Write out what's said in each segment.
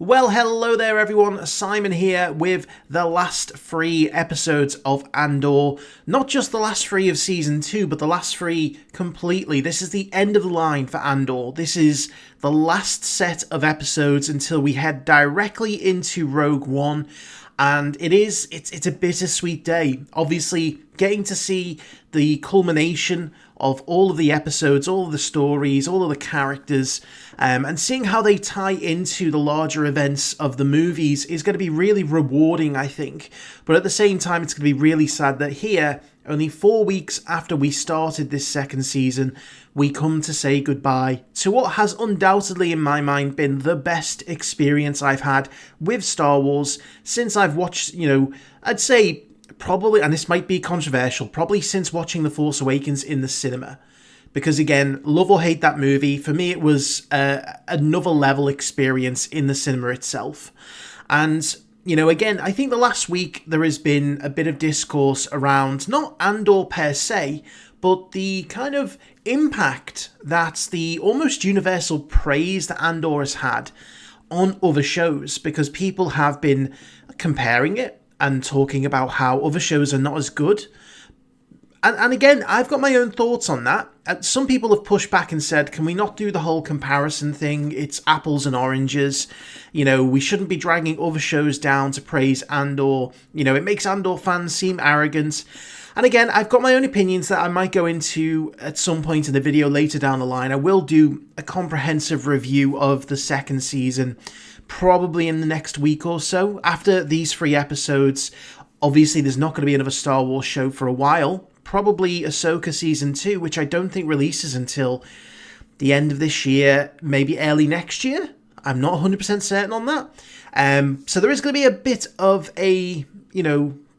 Well, hello there everyone, Simon here with the last 3 episodes of Andor. Not just the last 3 of Season 2, but the last 3 completely. This is the end of the line for Andor. This is the last set of episodes until we head directly into Rogue One. And it's a bittersweet day. Obviously, getting to see the culmination of all of the episodes, all of the stories, all of the characters, and seeing how they tie into the larger events of the movies is going to be really rewarding, I think. But at the same time, it's going to be really sad that here, only 4 weeks after we started this second season, we come to say goodbye to what has undoubtedly, in my mind, been the best experience I've had with Star Wars since I've watched, I'd say probably, and this might be controversial, probably since watching The Force Awakens in the cinema. Because again, love or hate that movie, for me it was another level experience in the cinema itself. And again, I think the last week there has been a bit of discourse around not Andor per se, but the kind of impact that the almost universal praise that Andor has had on other shows, because people have been comparing it and talking about how other shows are not as good. And again, I've got my own thoughts on that. Some people have pushed back and said, can we not do the whole comparison thing? It's apples and oranges. We shouldn't be dragging other shows down to praise Andor. It makes Andor fans seem arrogant. And again, I've got my own opinions that I might go into at some point in the video later down the line. I will do a comprehensive review of the second season, probably in the next week or so. After these 3 episodes, obviously there's not going to be another Star Wars show for a while. Probably Ahsoka Season 2, which I don't think releases until the end of this year, maybe early next year. I'm not 100% certain on that. So there is going to be a bit of a,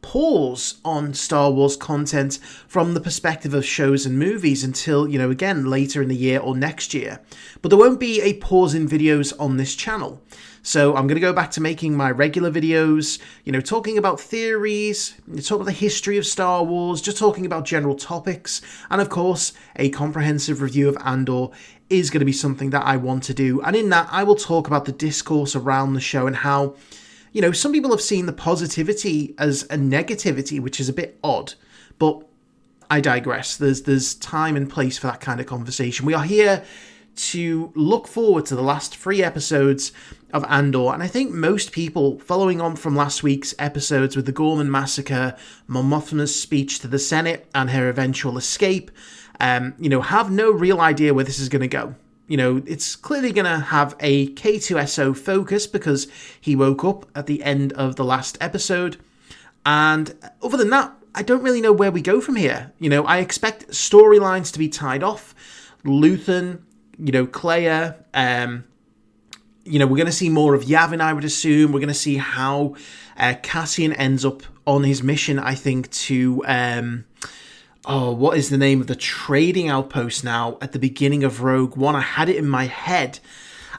pause on Star Wars content from the perspective of shows and movies until, again, later in the year or next year. But there won't be a pause in videos on this channel. So I'm going to go back to making my regular videos, talking about theories, talking about the history of Star Wars, just talking about general topics. And of course, a comprehensive review of Andor is going to be something that I want to do. And in that, I will talk about the discourse around the show and how, some people have seen the positivity as a negativity, which is a bit odd. But I digress. There's time and place for that kind of conversation. We are here to look forward to the last 3 episodes of Andor, and I think most people, following on from last week's episodes with the Gorman massacre, Mon Mothma's speech to the Senate, and her eventual escape, have no real idea where this is going to go. It's clearly going to have a K2SO focus because he woke up at the end of the last episode, and other than that, I don't really know where we go from here. I expect storylines to be tied off. Luthen, Clea, we're going to see more of Yavin, I would assume. We're going to see how Cassian ends up on his mission, I think, to... what is the name of the trading outpost now at the beginning of Rogue One? I had it in my head.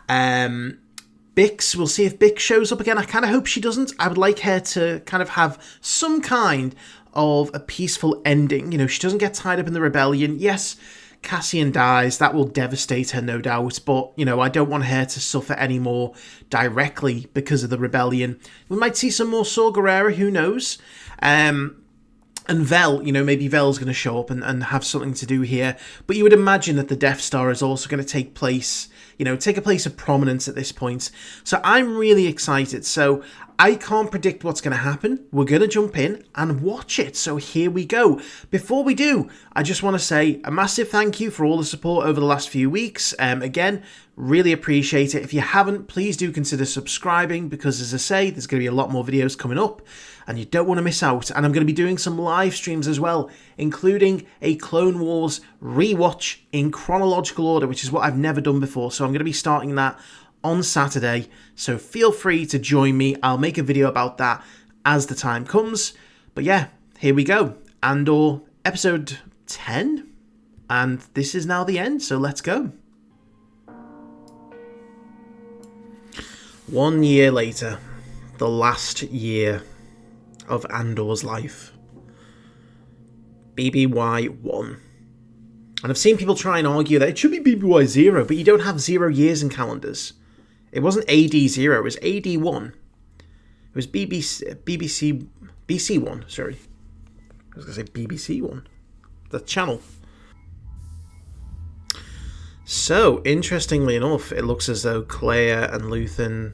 Bix, we'll see if Bix shows up again. I kind of hope she doesn't. I would like her to kind of have some kind of a peaceful ending. She doesn't get tied up in the rebellion. Yes, Cassian dies, that will devastate her, no doubt, but, I don't want her to suffer anymore directly because of the rebellion. We might see some more Saw Gerrera, who knows? And Vel, maybe Vel's going to show up and have something to do here, but you would imagine that the Death Star is also going to take a place of prominence at this point. So I'm really excited. So I can't predict what's going to happen. We're going to jump in and watch it. So here we go. Before we do, I just want to say a massive thank you for all the support over the last few weeks. Again, really appreciate it. If you haven't, please do consider subscribing because, as I say, there's going to be a lot more videos coming up and you don't want to miss out. And I'm going to be doing some live streams as well, including a Clone Wars rewatch in chronological order, which is what I've never done before. So I'm going to be starting that on Saturday, so feel free to join me. I'll make a video about that as the time comes. But yeah, here we go. Andor, episode 10, and this is now the end, so let's go. 1 year later, the last year of Andor's life. BBY1. And I've seen people try and argue that it should be BBY0, but you don't have 0 years in calendars. It wasn't AD0, it was AD1. It was BC1, sorry. I was going to say BBC1. The channel. So, interestingly enough, it looks as though Claire and Luthen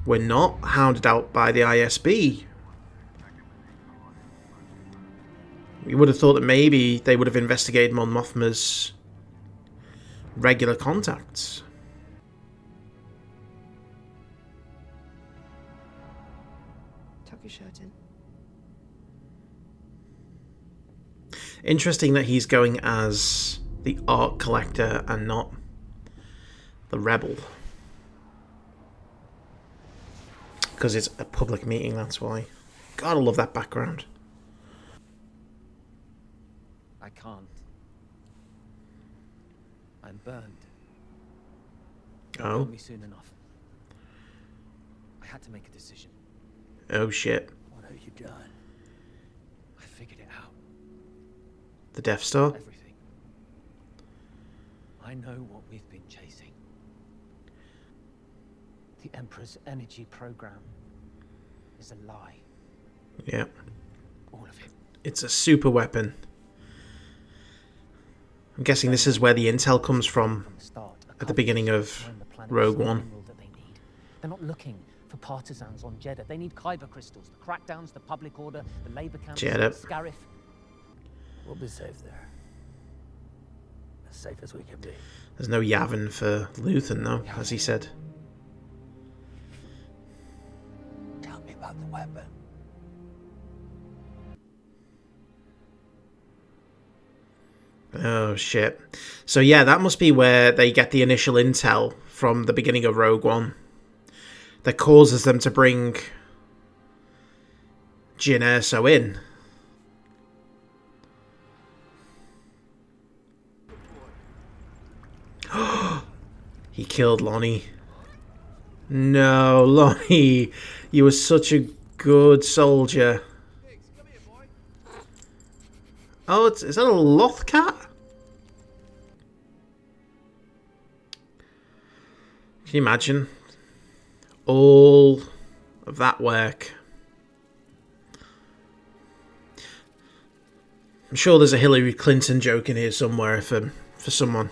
were not hounded out by the ISB. You would have thought that maybe they would have investigated Mon Mothma's regular contacts. Tuck your shirt in. Interesting that he's going as the art collector and not the rebel. Because it's a public meeting, that's why. Gotta love that background. I can't. I'm burned. Oh. Burn me soon enough. I had to make a decision. Oh shit. What have you done? I figured it out. The Death Star? Everything. I know what we've been chasing. The Emperor's energy program is a lie. Yeah. All of it. It's a super weapon. I'm guessing this is where the intel comes from at the beginning of Rogue One. They're not looking for partisans on Jeddah. They need Kyber crystals, the crackdowns, the public order, the labor camps, Scarif. We'll be safe there. As safe as we can be. There's no Yavin for Luthen, though, as he said. Tell me about the weapon. Oh, shit. So, yeah, that must be where they get the initial intel from the beginning of Rogue One. That causes them to bring Jyn Erso in. He killed Lonnie. No, Lonnie. You were such a good soldier. Oh, is that a Loth cat? Can you imagine? All of that work. I'm sure there's a Hillary Clinton joke in here somewhere for someone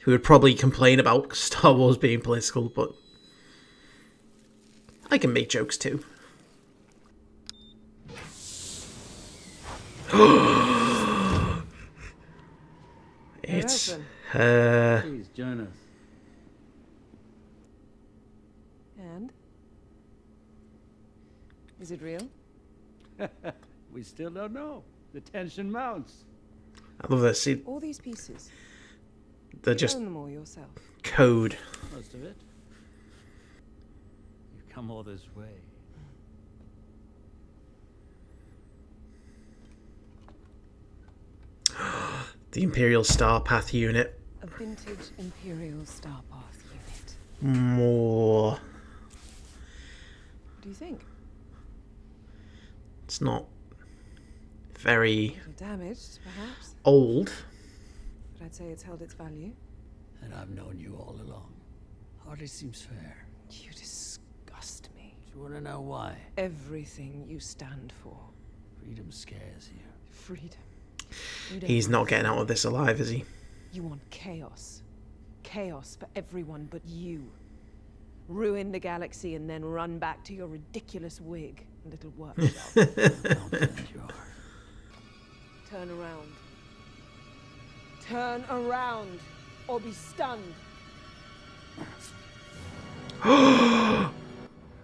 who would probably complain about Star Wars being political, but I can make jokes too. It's her. Please join us. And? Is it real? We still don't know. The tension mounts. I love this. See, All these pieces. they're You just own them all yourself. code. Most of it. You've come all this way. The Imperial Star Path unit. A vintage Imperial Starpath unit. More. What do you think? It's not very A little damaged, perhaps, old. but I'd say it's held its value. And I've known you all along. Hardly seems fair. You disgust me. Do you want to know why? Everything you stand for. Freedom scares you. Freedom. You don't He's want not getting out of freedom. this alive, is he? You want chaos. Chaos for everyone but you. Ruin the galaxy and then run back to your ridiculous wig and little workshop. Confident you are. Turn around. Turn around, or be stunned.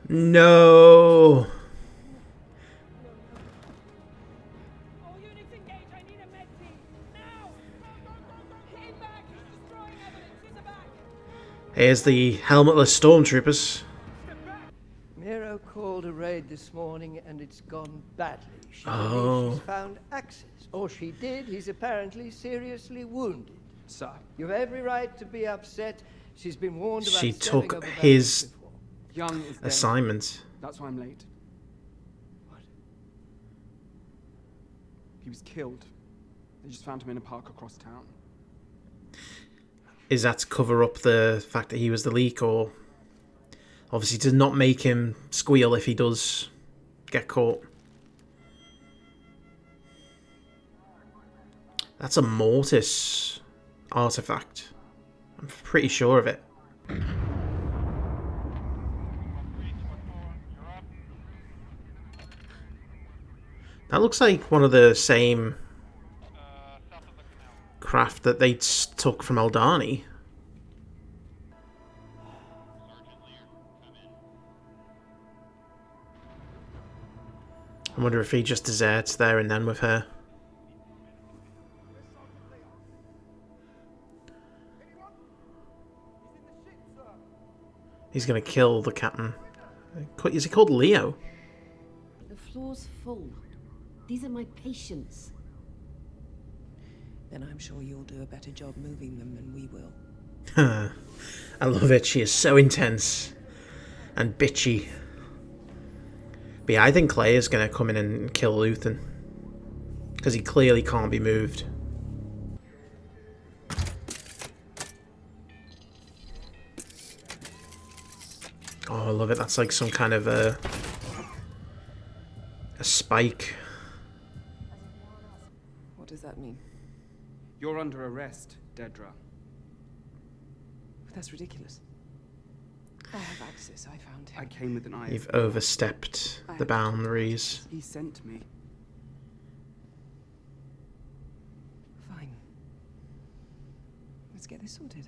No. All units engage. I need a med team. Now! Hit back. He's destroying evidence. In the back. Here's the helmetless stormtroopers. Miro called a raid this morning and it's gone badly. She Oh. believes she's found access. Or she did. He's apparently seriously wounded. Sir. You have every right to be upset. She's been warned about She stepping took over boundaries his before. Young is dead. assignment. That's why I'm late. What? He was killed. They just found him in a park across town. is that to cover up the fact that he was the leak, or obviously to not make him squeal if he does get caught? That's a Mortis artifact. I'm pretty sure of it. That looks like one of the same craft that they took from Eldani. I wonder if he just deserts there and then with her. He's gonna kill the captain. Is he called Leo? The floor's full. These are my patients. Then I'm sure you'll do a better job moving them than we will. I love it. She is so intense and bitchy. But yeah, I think Clay is going to come in and kill Luthen. Because he clearly can't be moved. Oh, I love it. That's like some kind of a spike. What does that mean? You're under arrest, Dedra. But that's ridiculous. I have access, I found him. I came with an eye. You've overstepped the boundaries. He sent me. Fine. Let's get this sorted.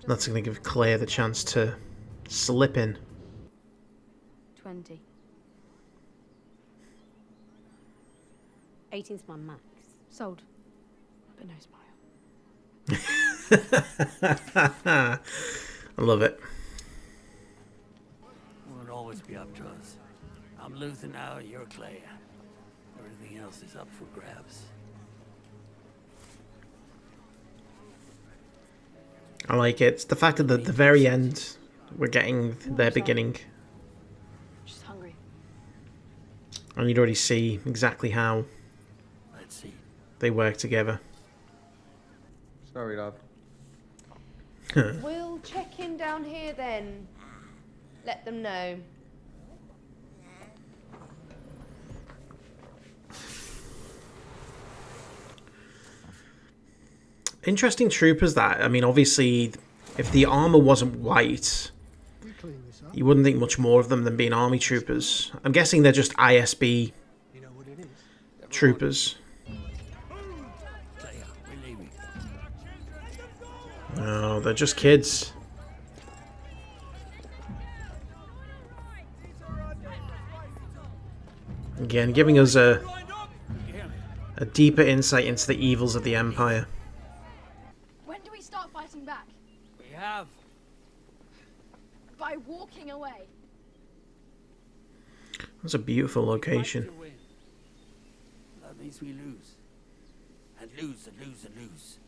That's going to give Claire the chance to slip in. 20. 18's my max. Sold. But no smile. I love it. Won't always be up to us. I'm Luther now, you're Clay. Everything else is up for grabs. I like it. It's the fact that at the very end, we're getting their beginning. Just hungry. And you'd already see exactly how Let's see. they work together. Sorry, love. We'll check in down here then. Let them know. Interesting troopers that. I mean, obviously, if the armor wasn't white, you wouldn't think much more of them than being army troopers. I'm guessing they're just ISB troopers. No, they're just kids. Again, giving us a deeper insight into the evils of the Empire. When do we start fighting back? We have. By walking away. That's a beautiful location. That means we lose. And lose and lose and lose.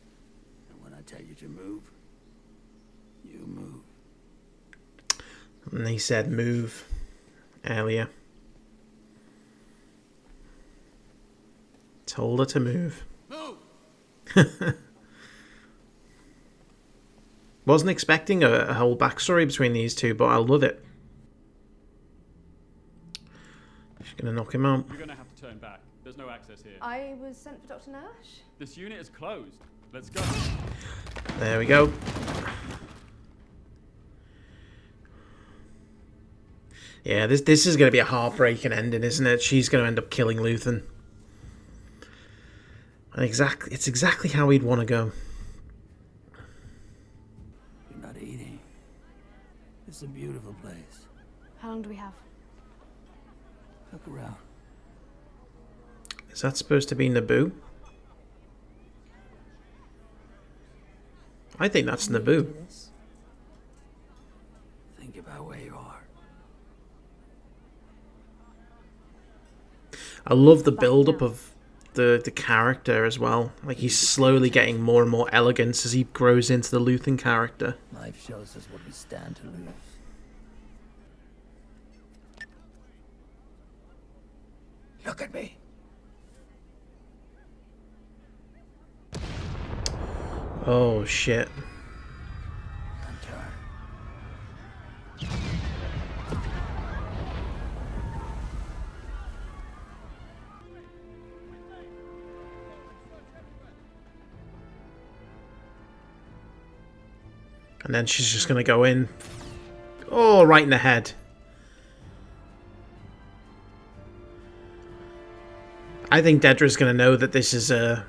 And when I tell you to move, you move. And they said move earlier. Told her to move. Move! Wasn't expecting a whole backstory between these two, but I love it. She's gonna knock him out. You're gonna have to turn back. There's no access here. I was sent for Dr. Nash. This unit is closed. Let's go. There we go. Yeah, this is going to be a heartbreaking ending, isn't it? She's going to end up killing Luthen. And it's exactly how he'd want to go. You're not eating. It's a beautiful place. How long do we have? Look around. Is that supposed to be Naboo? I think that's Naboo. Think about where you are. I love the build-up of the character as well. Like, he's slowly getting more and more elegant as he grows into the Luthen character. Life shows us what we stand to lose. Look at me. Oh, shit. And then she's just going to go in. Oh, right in the head. I think Dedra's going to know that this is a...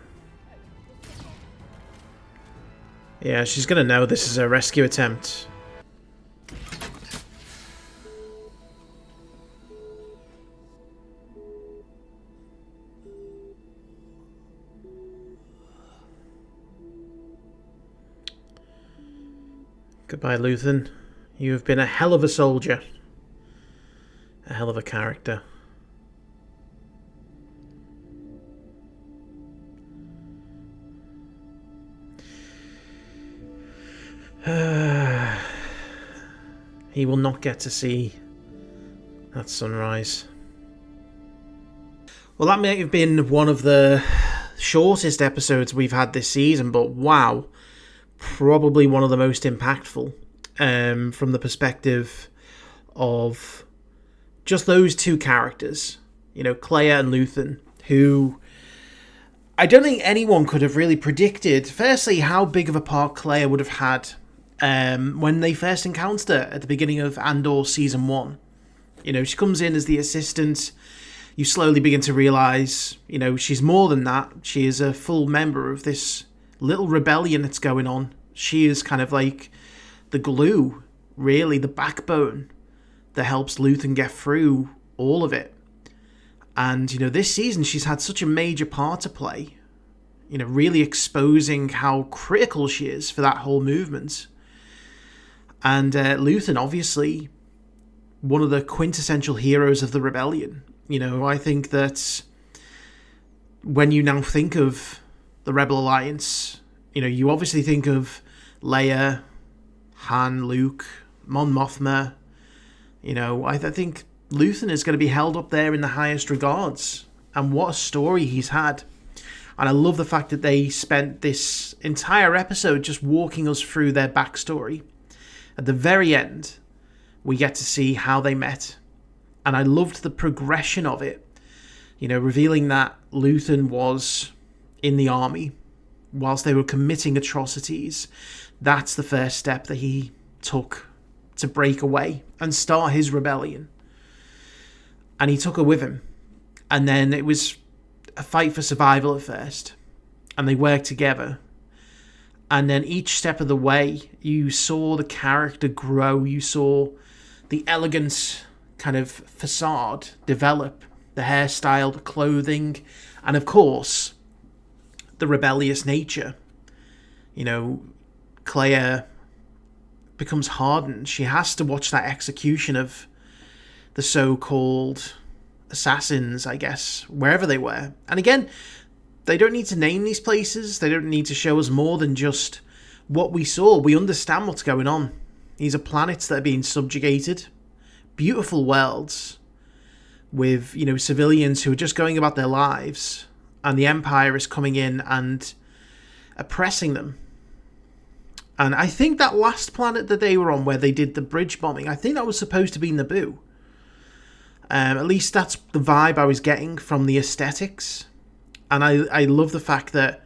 Yeah, she's going to know this is a rescue attempt. Goodbye, Luthen. You have been a hell of a soldier. A hell of a character. He will not get to see that sunrise. Well, that may have been one of the shortest episodes we've had this season, but wow. Probably one of the most impactful from the perspective of just those two characters, you know, Clea and Luthen, who I don't think anyone could have really predicted, firstly, how big of a part Clea would have had when they first encountered her at the beginning of Andor Season 1. You know, she comes in as the assistant. You slowly begin to realise, you know, she's more than that. She is a full member of this little rebellion that's going on. She is kind of like the glue, really, the backbone that helps Luthen get through all of it. And, you know, this season she's had such a major part to play, you know, really exposing how critical she is for that whole movement. And Luthen, obviously, one of the quintessential heroes of the rebellion. You know, I think that when you now think of the Rebel Alliance, you know, you obviously think of Leia, Han, Luke, Mon Mothma. You know, I think Luthen is going to be held up there in the highest regards. And what a story he's had. And I love the fact that they spent this entire episode just walking us through their backstory. At the very end, we get to see how they met. And I loved the progression of it. You know, revealing that Luthen was in the army whilst they were committing atrocities. That's the first step that he took to break away and start his rebellion. And he took her with him. And then it was a fight for survival at first. And they worked together. And then each step of the way, you saw the character grow. You saw the elegant kind of facade develop. The hairstyle, the clothing. And of course, the rebellious nature. You know, Clea becomes hardened. She has to watch that execution of the so-called assassins, I guess, wherever they were. And again, they don't need to name these places. They don't need to show us more than just what we saw. We understand what's going on. These are planets that are being subjugated. Beautiful worlds with, you know, civilians who are just going about their lives. And the Empire is coming in and oppressing them. And I think that last planet that they were on where they did the bridge bombing, I think that was supposed to be Naboo. At least that's the vibe I was getting from the aesthetics. And I love the fact that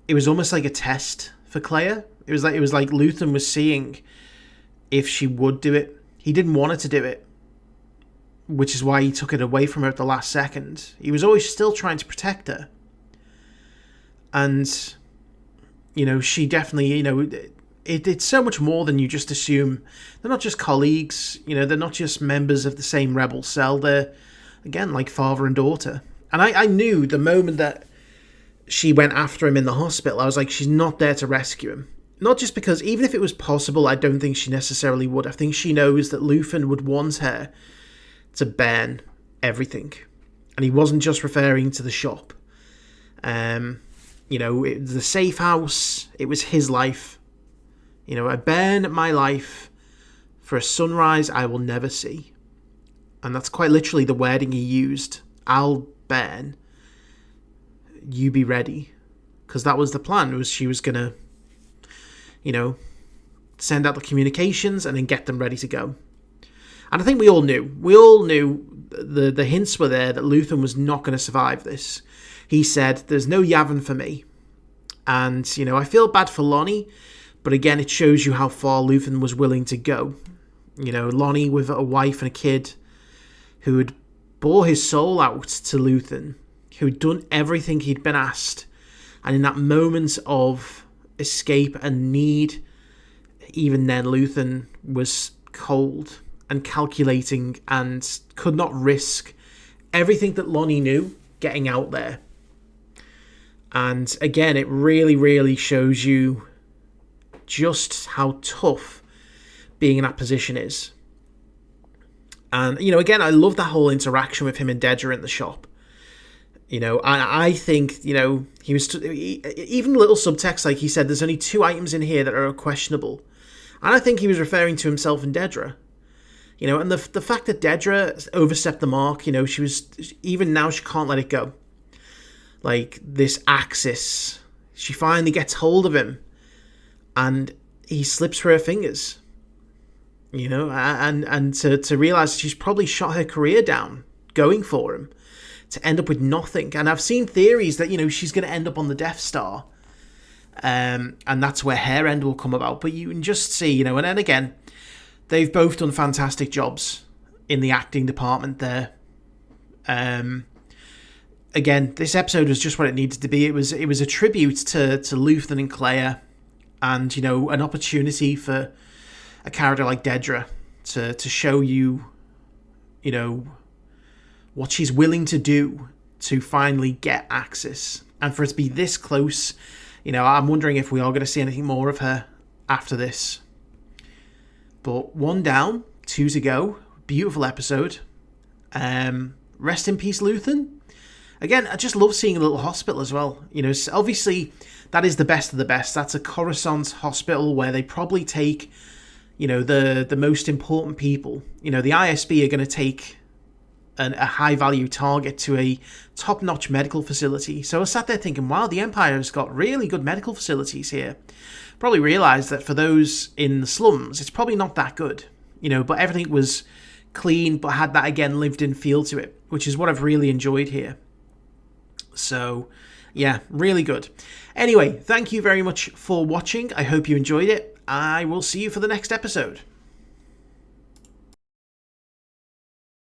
it was almost like a test for Clea. It was like Luthen was seeing if she would do it. He didn't want her to do it, which is why he took it away from her at the last second. He was always still trying to protect her. And, you know, she definitely, you know, it's so much more than you just assume. They're not just colleagues, you know, they're not just members of the same rebel cell. They're, again, like father and daughter. And I knew the moment that she went after him in the hospital, I was like, she's not there to rescue him. Not just because, even if it was possible, I don't think she necessarily would. I think she knows that Luthen would want her to burn everything. And he wasn't just referring to the shop. You know, the safe house, it was his life. You know, I burn my life for a sunrise I will never see. And that's quite literally the wording he used. I'll burn. You be ready. Because that was the plan, was she was going to you know, send out the communications and then get them ready to go. And I think we all knew. The hints were there that Luthen was not going to survive this. He said, there's no Yavin for me. And, you know, I feel bad for Lonnie, but again, it shows you how far Luthen was willing to go. You know, Lonnie with a wife and a kid who had bore his soul out to Luthen, who had done everything he'd been asked. And in that moment of escape and need, even then Luthen was cold and calculating and could not risk everything that Lonnie knew getting out there. And again, it really, really shows you just how tough being in that position is. And, you know, again, I love that whole interaction with him and Dedra in the shop. You know, I think, you know, he was... even little subtext, like he said, there's only 2 items in here that are questionable. And I think he was referring to himself and Dedra. You know, and the fact that Dedra overstepped the mark, you know, she was... even now, she can't let it go. Like, this axis. She finally gets hold of him. And he slips through her fingers. You know, and to realise she's probably shot her career down going for him. To end up with nothing. And I've seen theories that, you know, she's going to end up on the Death Star. And that's where her end will come about. But you can just see, you know, and then again, they've both done fantastic jobs in the acting department there. Again, this episode was just what it needed to be. It was a tribute to Luthen and Claire, and, you know, an opportunity for a character like Dedra to show you, you know, what she's willing to do to finally get Axis. And for it to be this close, you know, I'm wondering if we are going to see anything more of her after this. But 1 down, 2 to go. Beautiful episode. Rest in peace, Luthen. Again, I just love seeing a little hospital as well. You know, obviously, that is the best of the best. That's a Coruscant hospital where they probably take, you know, the most important people. You know, the ISB are going to take a high-value target to a top-notch medical facility. So I sat there thinking, wow, the Empire's got really good medical facilities here. Probably realised that for those in the slums, it's probably not that good. You know, but everything was clean, but had that, again, lived-in feel to it, which is what I've really enjoyed here. So, yeah, really good. Anyway, thank you very much for watching. I hope you enjoyed it. I will see you for the next episode.